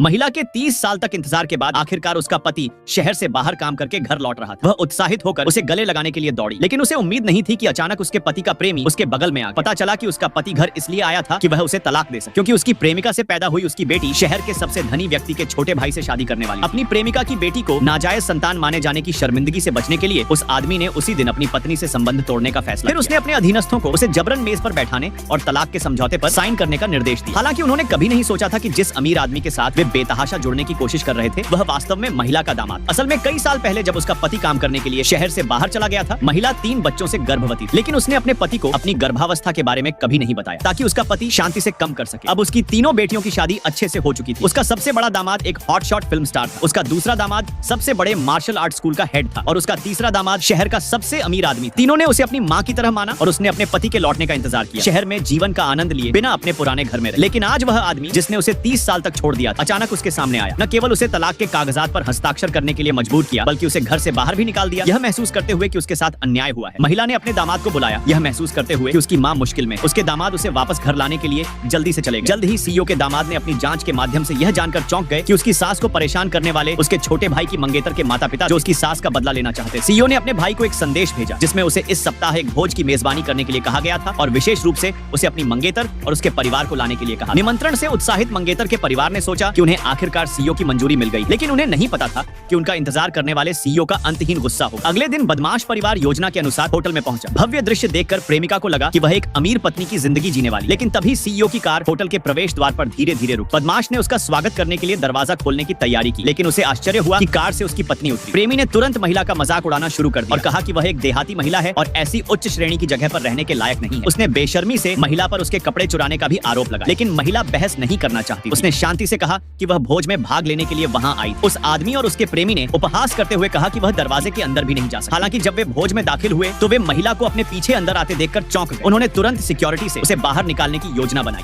महिला के 30 साल तक इंतजार के बाद आखिरकार उसका पति शहर से बाहर काम करके घर लौट रहा था। वह उत्साहित होकर उसे गले लगाने के लिए दौड़ी, लेकिन उसे उम्मीद नहीं थी कि अचानक उसके पति का प्रेमी उसके बगल में आ गया। पता चला कि उसका पति घर इसलिए आया था कि वह उसे तलाक दे सके, क्योंकि उसकी प्रेमिका से पैदा हुई उसकी बेटी शहर के सबसे धनी व्यक्ति के छोटे भाई से शादी करने वाली। अपनी प्रेमिका की बेटी को नाजायज संतान माने जाने की शर्मिंदगी से बचने के लिए उस आदमी ने उसी दिन अपनी पत्नी से संबंध तोड़ने का फैसला। फिर उसने अपने अधीनस्थों को उसे जबरन मेज पर बैठाने और तलाक के समझौते पर साइन करने का निर्देश दिया। हालांकि उन्होंने कभी नहीं सोचा था कि जिस अमीर आदमी के साथ वे बेतहाशा जुड़ने की कोशिश कर रहे थे वह वास्तव में महिला का दामाद। असल में कई साल पहले जब उसका पति काम करने के लिए शहर से बाहर चला गया था, महिला 3 बच्चों से गर्भवती थी, लेकिन उसने अपने पति को अपनी गर्भावस्था के बारे में कभी नहीं बताया ताकि उसका पति शांति से कम कर सके। अब उसकी तीनों बेटियों की शादी अच्छे से हो चुकी थी। उसका सबसे बड़ा दामाद एक हॉटशॉट फिल्म स्टार था, उसका दूसरा दामाद सबसे बड़े मार्शल आर्ट स्कूल का हेड था और उसका तीसरा दामाद शहर का सबसे अमीर आदमी था। तीनों ने उसे अपनी माँ की तरह माना और उसने अपने पति के लौटने का इंतजार किया, शहर में जीवन का आनंद लिए बिना अपने पुराने घर में रहे। लेकिन आज वह आदमी जिसने उसे 30 साल तक छोड़ दिया अचानक उसके सामने आया। न केवल उसे तलाक के कागजात पर हस्ताक्षर करने के लिए मजबूर किया, बल्कि उसे घर से बाहर भी निकाल दिया। यह महसूस करते हुए कि उसके साथ अन्याय हुआ है, महिला ने अपने दामाद को बुलाया, यह महसूस करते हुए कि उसकी मां मुश्किल में। उसके दामाद उसे वापस घर लाने के लिए जल्दी से चले गए। जल्द ही सीईओ के दामाद ने अपनी जांच के माध्यम से यह जानकर चौंक गए कि उसकी सास को परेशान करने वाले उसके छोटे भाई की मंगेतर के माता-पिता जो उसकी सास का बदला लेना चाहते। सीईओ ने अपने भाई को एक संदेश भेजा जिसमें उसे इस सप्ताह एक भोज की मेजबानी करने के लिए कहा गया था और विशेष रूप से उसे अपनी मंगेतर और उसके परिवार को लाने के लिए कहा। निमंत्रण से उत्साहित मंगेतर के परिवार ने सोचा कि उन्हें आखिरकार सीईओ की मंजूरी मिल गई, लेकिन उन्हें नहीं पता था कि उनका इंतजार करने वाले सीईओ का अंतहीन गुस्सा हो। अगले दिन बदमाश परिवार योजना के अनुसार होटल में पहुंचा। भव्य दृश्य देखकर प्रेमिका को लगा कि वह एक अमीर पत्नी की जिंदगी जीने वाली, लेकिन तभी सीईओ की कार होटल के प्रवेश द्वार पर धीरे-धीरे रुकी। बदमाश ने उसका स्वागत करने के लिए दरवाजा खोलने की तैयारी की, लेकिन उसे आश्चर्य हुआ कि कार से उसकी पत्नी उतरी। प्रेमी ने तुरंत महिला का मजाक उड़ाना शुरू कर दिया और कहा कि वह एक देहाती महिला है और ऐसी उच्च श्रेणी की जगह पर रहने के लायक नहीं है। उसने बेशर्मी से महिला पर उसके कपड़े चुराने का भी आरोप लगाया, लेकिन महिला बहस नहीं करना चाहती। उसने शांति से कहा कि वह भोज में भाग लेने के लिए वहां आई। उस आदमी और उसके प्रेमी ने उपहास करते हुए कहा कि वह दरवाजे के अंदर भी नहीं जा सकता। हालांकि जब वे भोज में दाखिल हुए तो वे महिला को अपने पीछे अंदर आते देखकर चौंक गए। उन्होंने तुरंत सिक्योरिटी से उसे बाहर निकालने की योजना बनाई।